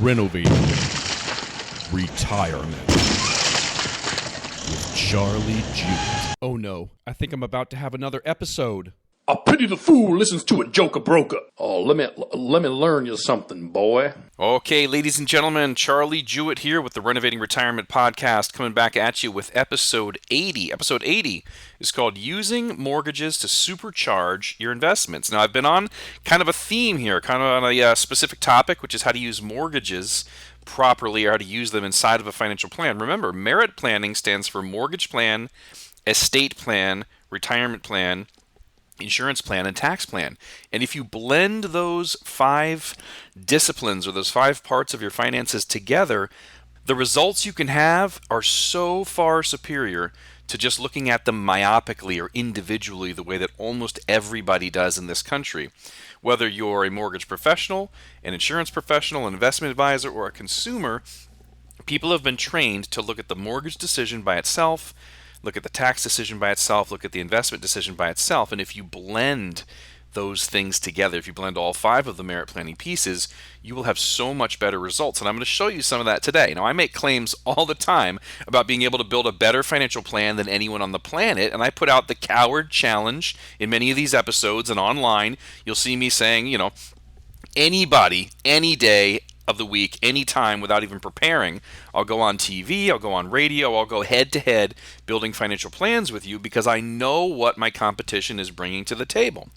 Renovating Retirement with Charlie Jewett. Oh no, I think I'm about to have another episode. I pity the fool who listens to a joker broker. Oh, let me learn you something, boy. Okay, ladies and gentlemen, Charlie Jewett here with the Renovating Retirement Podcast, coming back at you with episode 80. Episode 80 is called Using Mortgages to Supercharge Your Investments. Now, I've been on kind of a theme here, kind of on a specific topic, which is how to use mortgages properly or how to use them inside of a financial plan. Remember, merit planning stands for mortgage plan, estate plan, retirement plan, insurance plan, and tax plan. And if you blend those 5 disciplines or those 5 parts of your finances together, the results you can have are so far superior to just looking at them myopically or individually the way that almost everybody does in this country. Whether you're a mortgage professional, an insurance professional, an investment advisor, or a consumer, people have been trained to look at the mortgage decision by itself, look at the tax decision by itself, look at the investment decision by itself, and if you blend those things together, if you blend all 5 of the merit planning pieces, you will have so much better results. And I'm going to show you some of that today. Now, I make claims all the time about being able to build a better financial plan than anyone on the planet, and I put out the Coward Challenge in many of these episodes, and online you'll see me saying, anybody, any day of the week, anytime, without even preparing, I'll go on TV, I'll go on radio, I'll go head-to-head building financial plans with you because I know what my competition is bringing to the table.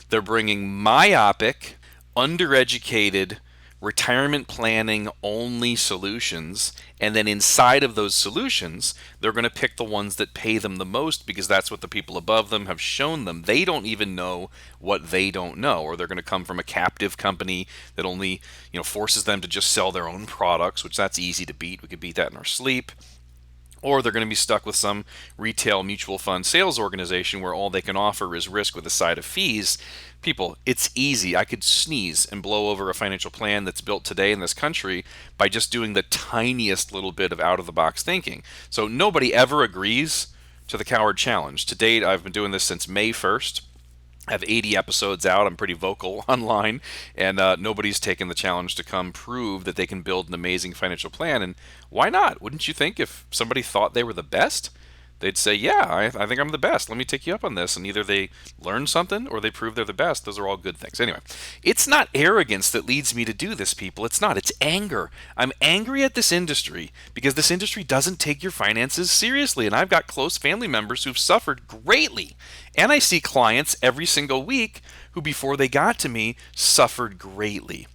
They're bringing myopic, undereducated, retirement planning only solutions, and then inside of those solutions, they're going to pick the ones that pay them the most because that's what the people above them have shown them. They don't even know what they don't know, or they're going to come from a captive company that only, forces them to just sell their own products, which that's easy to beat. We could beat that in our sleep. Or they're going to be stuck with some retail mutual fund sales organization where all they can offer is risk with a side of fees. People, it's easy. I could sneeze and blow over a financial plan that's built today in this country by just doing the tiniest little bit of out-of-the-box thinking. So nobody ever agrees to the Coward Challenge. To date, I've been doing this since May 1st. I have 80 episodes out. I'm pretty vocal online, and nobody's taken the challenge to come prove that they can build an amazing financial plan. And why not? Wouldn't you think if somebody thought they were the best, they'd say, yeah, I think I'm the best. Let me take you up on this. And either they learn something or they prove they're the best. Those are all good things. Anyway, it's not arrogance that leads me to do this, people. It's not. It's anger. I'm angry at this industry because this industry doesn't take your finances seriously. And I've got close family members who've suffered greatly. And I see clients every single week who, before they got to me, suffered greatly.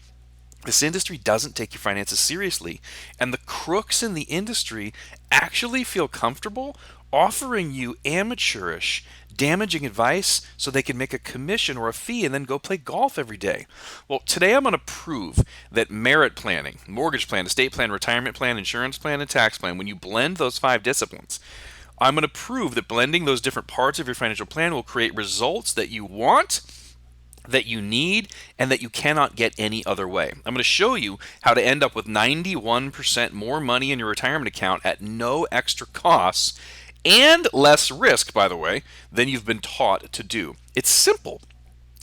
This industry doesn't take your finances seriously. And the crooks in the industry actually feel comfortable offering you amateurish, damaging advice so they can make a commission or a fee and then go play golf every day. Well, today I'm going to prove that merit planning, mortgage plan, estate plan, retirement plan, insurance plan, and tax plan, when you blend those 5 disciplines, I'm going to prove that blending those different parts of your financial plan will create results that you want, that you need, and that you cannot get any other way. I'm going to show you how to end up with 91% more money in your retirement account at no extra costs and less risk, by the way, than you've been taught to do. It's simple.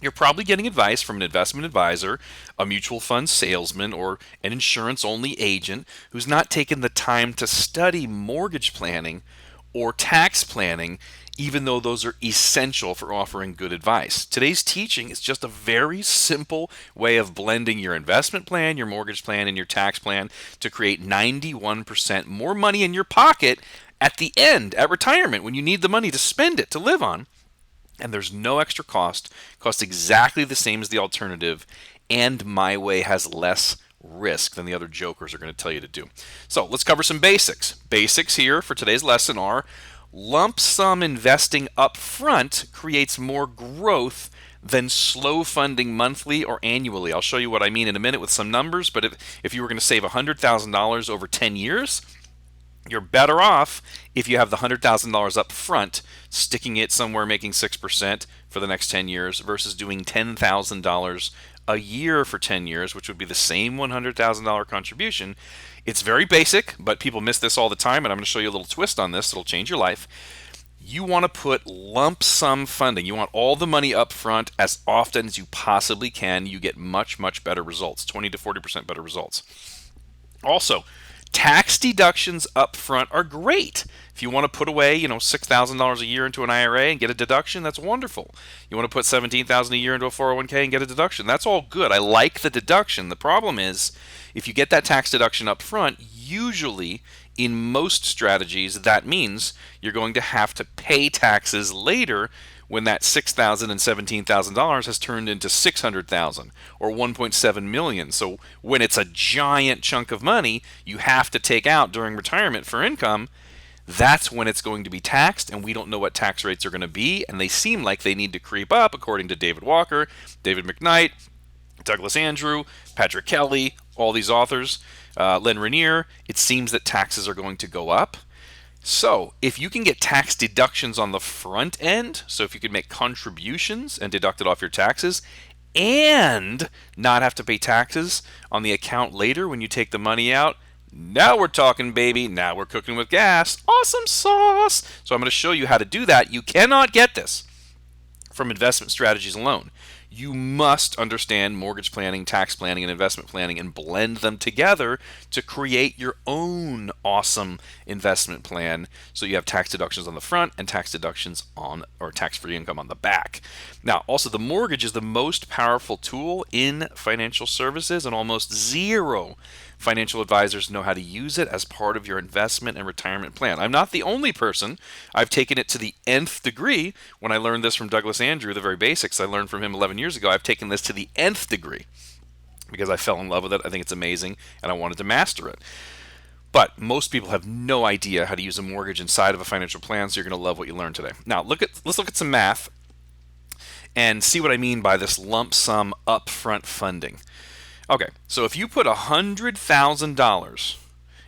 You're probably getting advice from an investment advisor, a mutual fund salesman, or an insurance-only agent who's not taken the time to study mortgage planning or tax planning, even though those are essential for offering good advice. Today's teaching is just a very simple way of blending your investment plan, your mortgage plan, and your tax plan to create 91% more money in your pocket at the end, at retirement, when you need the money to spend it, to live on. And there's no extra cost. Costs exactly the same as the alternative, and my way has less risk than the other jokers are going to tell you to do. So let's cover some basics. Basics here for today's lesson are lump sum investing up front creates more growth than slow funding monthly or annually. I'll show you what I mean in a minute with some numbers, but if you were going to save $100,000 over 10 years, you're better off if you have the $100,000 up front, sticking it somewhere making 6% for the next 10 years versus doing $10,000 a year for 10 years, which would be the same $100,000 contribution. It's very basic, but people miss this all the time, and I'm going to show you a little twist on this that'll change your life. You want to put lump sum funding. You want all the money up front as often as you possibly can. You get much, much better results, 20 to 40% better results. Also, tax deductions up front are great. If you want to put away, $6,000 a year into an IRA and get a deduction, that's wonderful. You want to put $17,000 a year into a 401k and get a deduction, that's all good. I like the deduction. The problem is, if you get that tax deduction up front, usually in most strategies, that means you're going to have to pay taxes later when that $6,000 and $17,000 has turned into $600,000 or $1.7 million. So when it's a giant chunk of money you have to take out during retirement for income, that's when it's going to be taxed, and we don't know what tax rates are going to be, and they seem like they need to creep up according to David Walker, David McKnight, Douglas Andrew, Patrick Kelly, all these authors, Len Rainier. It seems that taxes are going to go up. So if you can get tax deductions on the front end, so if you can make contributions and deduct it off your taxes and not have to pay taxes on the account later when you take the money out, now we're talking, baby. Now we're cooking with gas. Awesome sauce. So I'm going to show you how to do that. You cannot get this from investment strategies alone. You must understand mortgage planning, tax planning, and investment planning and blend them together to create your own awesome investment plan, so you have tax deductions on the front and tax deductions on, or tax-free income on the back. Now, also, the mortgage is the most powerful tool in financial services, and almost zero financial advisors know how to use it as part of your investment and retirement plan. I'm not the only person. I've taken it to the nth degree. When I learned this from Douglas Andrew, the very basics I learned from him 11 years ago, I've taken this to the nth degree because I fell in love with it. I think it's amazing, and I wanted to master it. But most people have no idea how to use a mortgage inside of a financial plan, so you're going to love what you learned today. Now, let's look at some math and see what I mean by this lump sum upfront funding. Okay, so if you put $100,000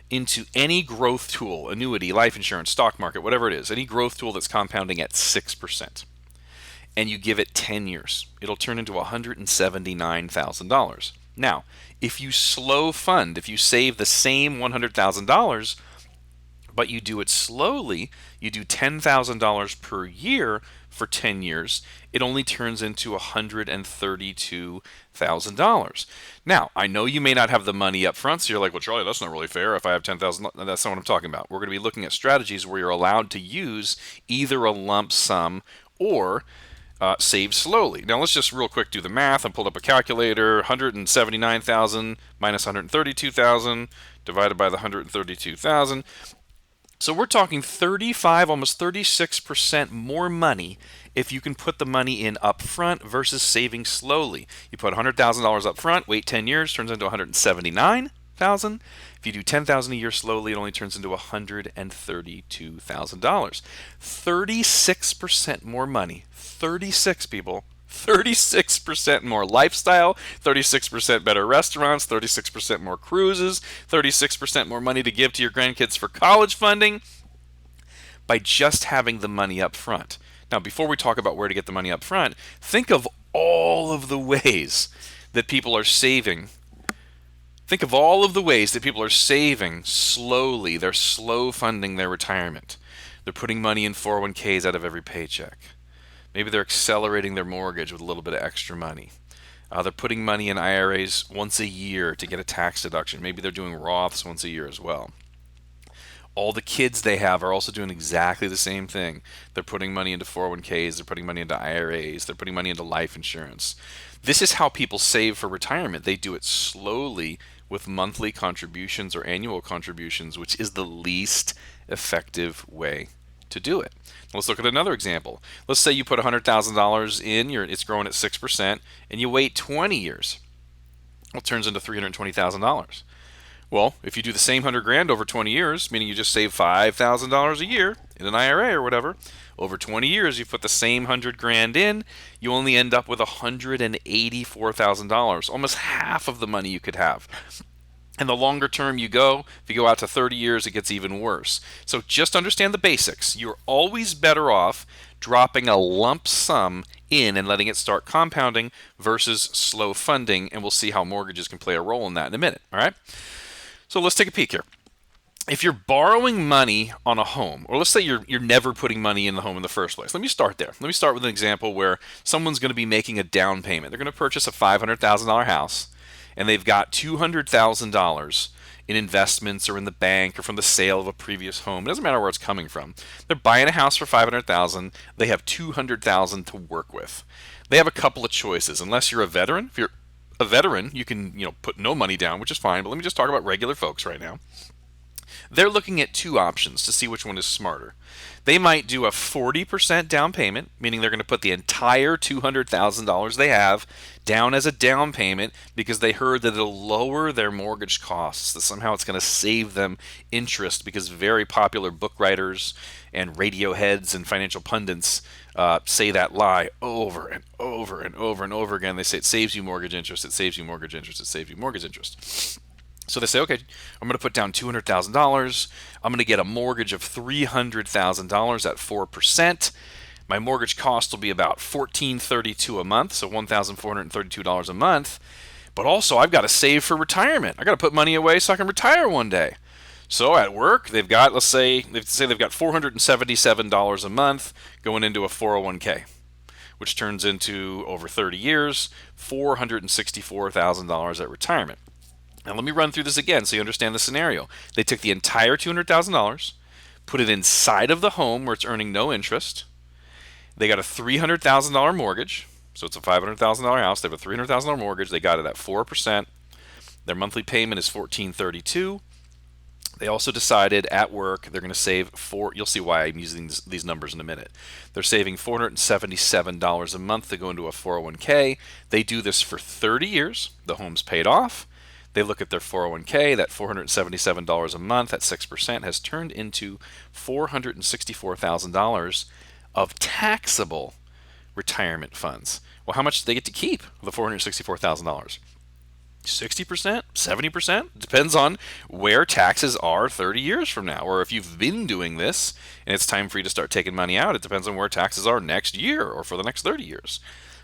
into any growth tool, annuity, life insurance, stock market, whatever it is, any growth tool that's compounding at 6%, and you give it 10 years, it'll turn into $179,000. Now, if you slow fund, if you save the same $100,000, but you do it slowly, you do $10,000 per year for 10 years, it only turns into $132,000. Now, I know you may not have the money up front, so you're like, well, Charlie, that's not really fair if I have $10,000. That's not what I'm talking about. We're going to be looking at strategies where you're allowed to use either a lump sum or save slowly. Now, let's just real quick do the math. I pulled up a calculator. 179,000 minus 132,000 divided by the 132,000. So we're talking 35, almost 36% more money if you can put the money in up front versus saving slowly. You put $100,000 up front, wait 10 years, turns into $179,000. If you do $10,000 a year slowly, it only turns into $132,000. 36% more money. 36 people. 36% more lifestyle, 36% better restaurants, 36% more cruises, 36% more money to give to your grandkids for college funding by just having the money up front. Now, before we talk about where to get the money up front, think of all of the ways that people are saving. Think of all of the ways that people are saving slowly. They're slow funding their retirement. They're putting money in 401ks out of every paycheck. Maybe they're accelerating their mortgage with a little bit of extra money. They're putting money in IRAs once a year to get a tax deduction. Maybe they're doing Roths once a year as well. All the kids they have are also doing exactly the same thing. They're putting money into 401ks, they're putting money into IRAs, they're putting money into life insurance. This is how people save for retirement. They do it slowly with monthly contributions or annual contributions, which is the least effective way to do it. Let's look at another example. Let's say you put $100,000 in, it's growing at 6%, and you wait 20 years. Well, it turns into $320,000. Well, if you do the same $100,000 over 20 years, meaning you just save $5,000 a year in an IRA or whatever, over 20 years you put the same $100,000 in, you only end up with $184,000, almost half of the money you could have. And the longer term you go, if you go out to 30 years, it gets even worse. So just understand the basics. You're always better off dropping a lump sum in and letting it start compounding versus slow funding, and we'll see how mortgages can play a role in that in a minute. All right? So let's take a peek here. If you're borrowing money on a home, or let's say you're never putting money in the home in the first place. Let me start there. Let me start with an example where someone's going to be making a down payment. They're going to purchase a $500,000 house, and they've got $200,000 in investments or in the bank or from the sale of a previous home. It doesn't matter where it's coming from. They're buying a house for $500,000. They have $200,000 to work with. They have a couple of choices. Unless you're a veteran, if you're a veteran, you can put no money down, which is fine. But let me just talk about regular folks right now. They're looking at two options to see which one is smarter. They might do a 40% down payment, meaning they're going to put the entire $200,000 they have down as a down payment because they heard that it'll lower their mortgage costs, that somehow it's going to save them interest, because very popular book writers and radio heads and financial pundits say that lie over and over and over and over again. They say it saves you mortgage interest, it saves you mortgage interest, it saves you mortgage interest. So they say, okay, I'm going to put down $200,000. I'm going to get a mortgage of $300,000 at 4%. My mortgage cost will be about $1,432 a month, so $1,432 a month. But also, I've got to save for retirement. I've got to put money away so I can retire one day. So at work, they've got, let's say they've got $477 a month going into a 401k, which turns into, over 30 years, $464,000 at retirement. Now let me run through this again so you understand the scenario. They took the entire $200,000, put it inside of the home where it's earning no interest. They got a $300,000 mortgage, so it's a $500,000 house. They have a $300,000 mortgage. They got it at 4%. Their monthly payment is $1,432. They also decided at work they're going to save you'll see why I'm using these numbers in a minute. They're saving $477 a month to go into a 401k. They do this for 30 years. The home's paid off. They look at their 401k, that $477 a month at 6% has turned into $464,000 of taxable retirement funds. Well, how much do they get to keep of the $464,000? 60%? 70%? Depends on where taxes are 30 years from now. Or if you've been doing this and it's time for you to start taking money out, it depends on where taxes are next year or for the next 30 years.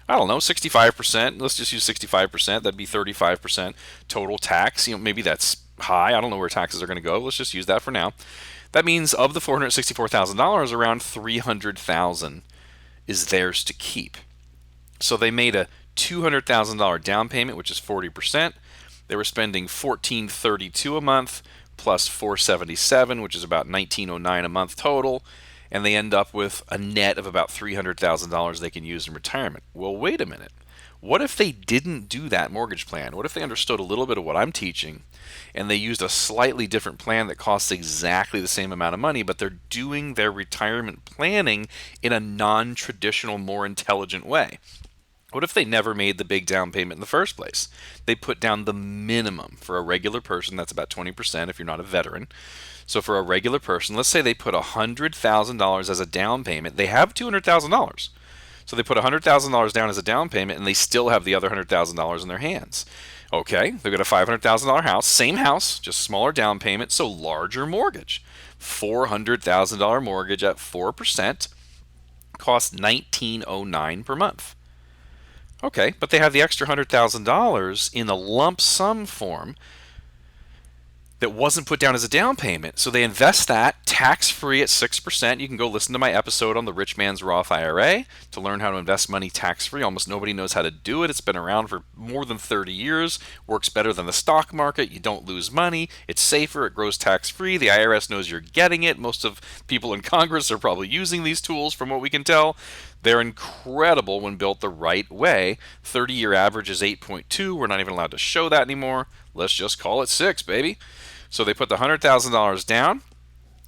I don't know, 65%. Let's just use 65%. That'd be 35% total tax. Maybe that's high. I don't know where taxes are going to go. Let's just use that for now. That means of the $464,000, around $300,000 is theirs to keep. So they made a $200,000 down payment, which is 40%. They were spending $1,432 a month plus $477, which is about $1,909 a month total. And they end up with a net of about $300,000 they can use in retirement. Well, wait a minute. What if they didn't do that mortgage plan? What if they understood a little bit of what I'm teaching and they used a slightly different plan that costs exactly the same amount of money, but they're doing their retirement planning in a non-traditional, more intelligent way? What if they never made the big down payment in the first place? They put down the minimum for a regular person. That's about 20% if you're not a veteran. So for a regular person, let's say they put $100,000 as a down payment. They have $200,000. So they put $100,000 down as a down payment, and they still have the other $100,000 in their hands. Okay, they've got a $500,000 house, same house, just smaller down payment, so larger mortgage. $400,000 mortgage at 4% costs $1,909 per month. Okay, but they have the extra $100,000 in a lump sum form that wasn't put down as a down payment. So they invest that tax-free at 6%. You can go listen to my episode on the Rich Man's Roth IRA to learn how to invest money tax-free. Almost nobody knows how to do it. It's been around for more than 30 years. Works better than the stock market. You don't lose money. It's safer. It grows tax-free. The IRS knows you're getting it. Most of people in Congress are probably using these tools from what we can tell. They're incredible when built the right way. 30-year average is 8.2. We're not even allowed to show that anymore. Let's just call it 6, baby. So they put the $100,000 down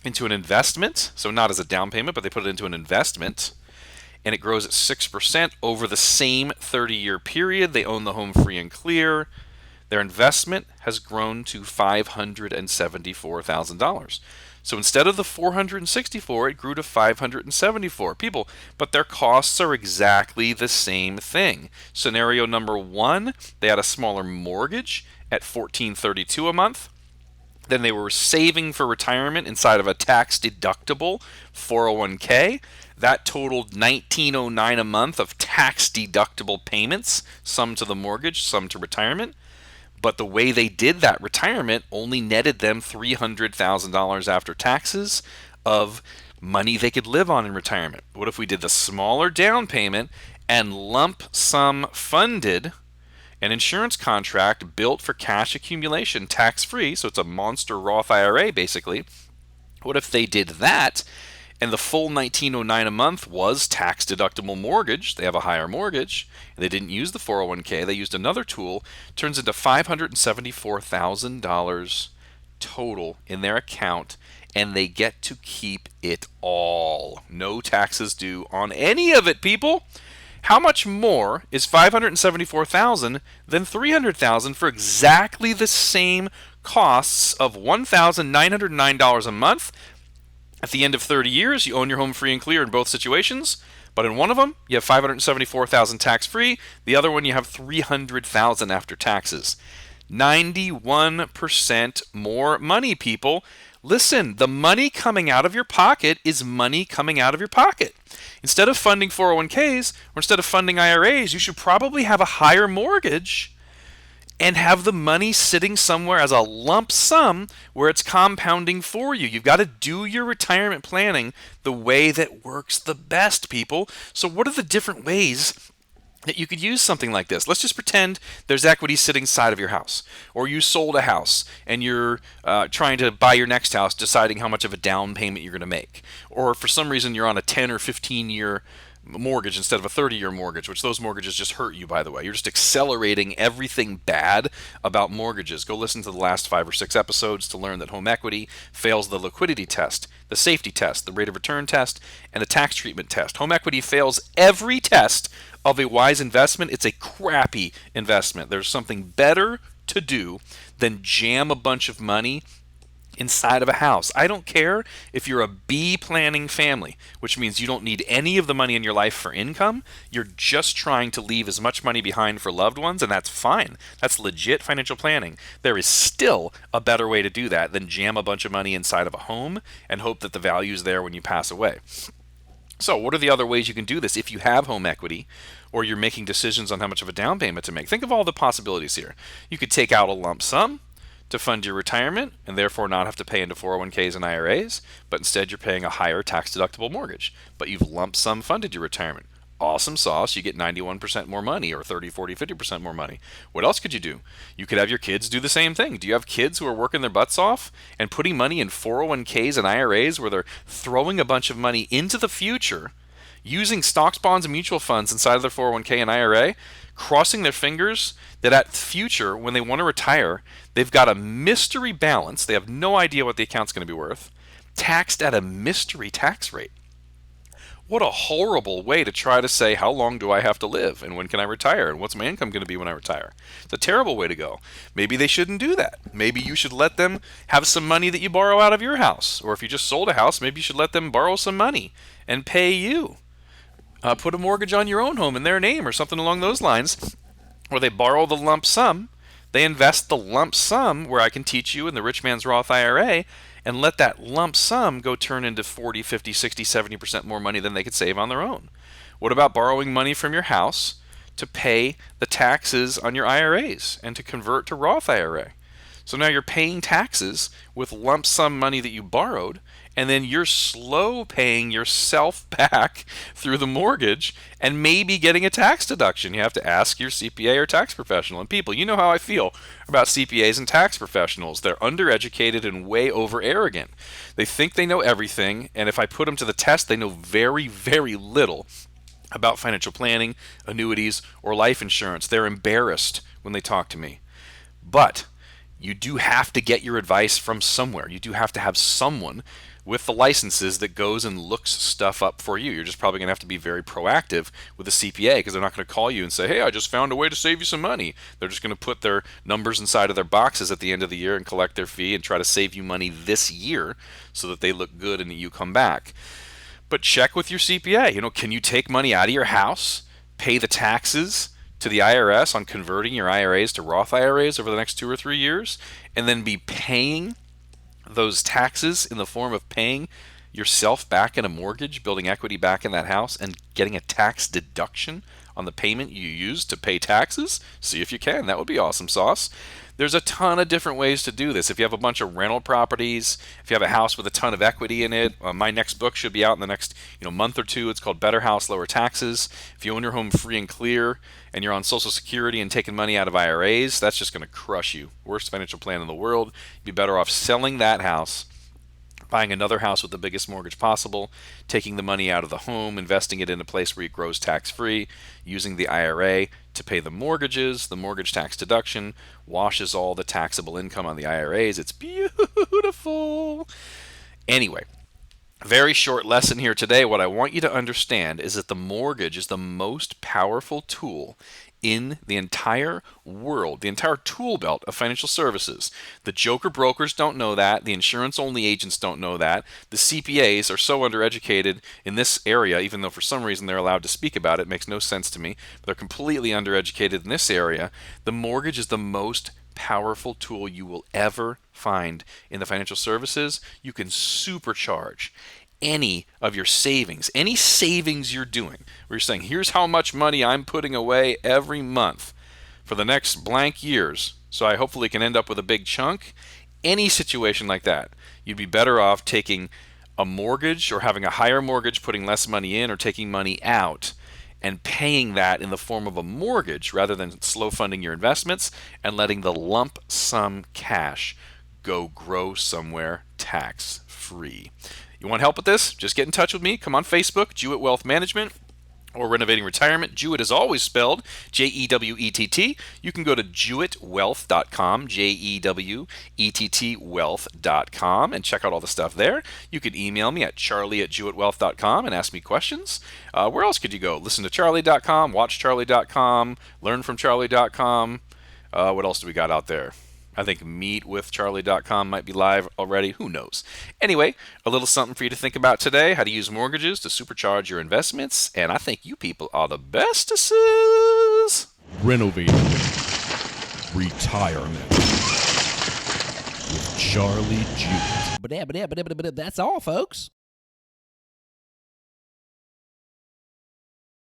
into an investment. So not as a down payment, but they put it into an investment. And it grows at 6% over the same 30-year period. They own the home free and clear. Their investment has grown to $574,000. So instead of the $464, it grew to $574. People, but their costs are exactly the same thing. Scenario number one, they had a smaller mortgage at $1,432 a month. Then they were saving for retirement inside of a tax-deductible 401k. That totaled $1,909 a month of tax-deductible payments, some to the mortgage, some to retirement. But the way they did that retirement only netted them $300,000 after taxes of money they could live on in retirement. What if we did the smaller down payment and lump sum funded an insurance contract built for cash accumulation, tax-free, so it's a monster Roth IRA basically. What if they did that and the full $19.09 a month was tax-deductible mortgage? They have a higher mortgage. They didn't use the 401k. They used another tool. Turns into $574,000 total in their account, and they get to keep it all. No taxes due on any of it, people. How much more is $574,000 than $300,000 for exactly the same costs of $1,909 a month? At the end of 30 years, you own your home free and clear in both situations. But in one of them, you have $574,000 tax-free. The other one, you have $300,000 after taxes. 91% more money, people. Listen, the money coming out of your pocket is money coming out of your pocket. Instead of funding 401ks or instead of funding IRAs, you should probably have a higher mortgage and have the money sitting somewhere as a lump sum where it's compounding for you. You've got to do your retirement planning the way that works the best, people. So what are the different ways that you could use something like this? Let's just pretend there's equity sitting inside of your house, or you sold a house and you're trying to buy your next house, deciding how much of a down payment you're going to make, or for some reason you're on a 10 or 15 year mortgage instead of a 30-year mortgage, which those mortgages just hurt you, by the way. You're just accelerating everything bad about mortgages. Go listen to the last 5 or 6 episodes to learn that home equity fails the liquidity test, the safety test, the rate of return test, and the tax treatment test. Home equity fails every test of a wise investment. It's a crappy investment. There's something better to do than jam a bunch of money inside of a house. I don't care if you're a B planning family, which means you don't need any of the money in your life for income. You're just trying to leave as much money behind for loved ones, and that's fine. That's legit financial planning. There is still a better way to do that than jam a bunch of money inside of a home and hope that the value is there when you pass away. So what are the other ways you can do this if you have home equity or you're making decisions on how much of a down payment to make? Think of all the possibilities here. You could take out a lump sum to fund your retirement and therefore not have to pay into 401ks and IRAs, but instead you're paying a higher tax-deductible mortgage. But you've lump sum funded your retirement. Awesome sauce. You get 91% more money, or 30, 40, 50% more money. What else could you do? You could have your kids do the same thing. Do you have kids who are working their butts off and putting money in 401ks and IRAs where they're throwing a bunch of money into the future, using stocks, bonds, and mutual funds inside of their 401k and IRA, crossing their fingers that at future, when they want to retire, they've got a mystery balance. They have no idea what the account's going to be worth, taxed at a mystery tax rate. What a horrible way to try to say, how long do I have to live, and when can I retire, and what's my income going to be when I retire? It's a terrible way to go. Maybe they shouldn't do that. Maybe you should let them have some money that you borrow out of your house. Or if you just sold a house, maybe you should let them borrow some money and pay you. Put a mortgage on your own home in their name or something along those lines, where they borrow the lump sum, they invest the lump sum where I can teach you in the rich man's Roth IRA, and let that lump sum go turn into 40, 50, 60, 70% more money than they could save on their own. What about borrowing money from your house to pay the taxes on your IRAs and to convert to Roth IRA? So now you're paying taxes with lump sum money that you borrowed, and then you're slow paying yourself back through the mortgage and maybe getting a tax deduction. You have to ask your CPA or tax professional. And people, you know how I feel about CPAs and tax professionals. They're undereducated and way over arrogant. They think they know everything, and if I put them to the test, they know very, very little about financial planning, annuities, or life insurance. They're embarrassed when they talk to me. But you do have to get your advice from somewhere. You do have to have someone with the licenses that goes and looks stuff up for you. You're just probably going to have to be very proactive with a CPA, because they're not going to call you and say, hey, I just found a way to save you some money. They're just going to put their numbers inside of their boxes at the end of the year and collect their fee and try to save you money this year so that they look good and you come back. But check with your CPA. Can you take money out of your house, pay the taxes to the IRS on converting your IRAs to Roth IRAs over the next 2 or 3 years, and then be paying those taxes in the form of paying yourself back in a mortgage, building equity back in that house, and getting a tax deduction on the payment you used to pay taxes? See if you can. That would be awesome sauce. There's a ton of different ways to do this. If you have a bunch of rental properties, if you have a house with a ton of equity in it, my next book should be out in the next month or two. It's called Better House, Lower Taxes. If you own your home free and clear and you're on Social Security and taking money out of IRAs, that's just going to crush you. Worst financial plan in the world. You'd be better off selling that house, buying another house with the biggest mortgage possible, taking the money out of the home, investing it in a place where it grows tax-free, using the IRA to pay the mortgages. The mortgage tax deduction washes all the taxable income on the IRAs. It's beautiful. Anyway, very short lesson here today. What I want you to understand is that the mortgage is the most powerful tool in the entire world, the entire tool belt of financial services. The joker brokers don't know that. The insurance-only agents don't know that. The CPAs are so undereducated in this area, even though for some reason they're allowed to speak about it. It makes no sense to me. But they're completely undereducated in this area. The mortgage is the most powerful tool you will ever find in the financial services. You can supercharge any of your savings, any savings you're doing, where you're saying, here's how much money I'm putting away every month for the next blank years, so I hopefully can end up with a big chunk. Any situation like that, you'd be better off taking a mortgage or having a higher mortgage, putting less money in, or taking money out and paying that in the form of a mortgage rather than slow funding your investments and letting the lump sum cash go grow somewhere tax-free. You want help with this? Just get in touch with me. Come on Facebook, Jewett Wealth Management, or Renovating Retirement. Jewett is always spelled Jewett. You can go to JewettWealth.com, JewettWealth.com, and check out all the stuff there. You can email me at charlie@JewettWealth.com and ask me questions. Where else could you go? Listen to Charlie.com, watch Charlie.com, learn from Charlie.com. What else do we got out there? I think meetwithcharlie.com might be live already. Who knows? Anyway, a little something for you to think about today. How to use mortgages to supercharge your investments. And I think you people are the bestesses. Renovating Retirement with Charlie Jewett. But that's all, folks.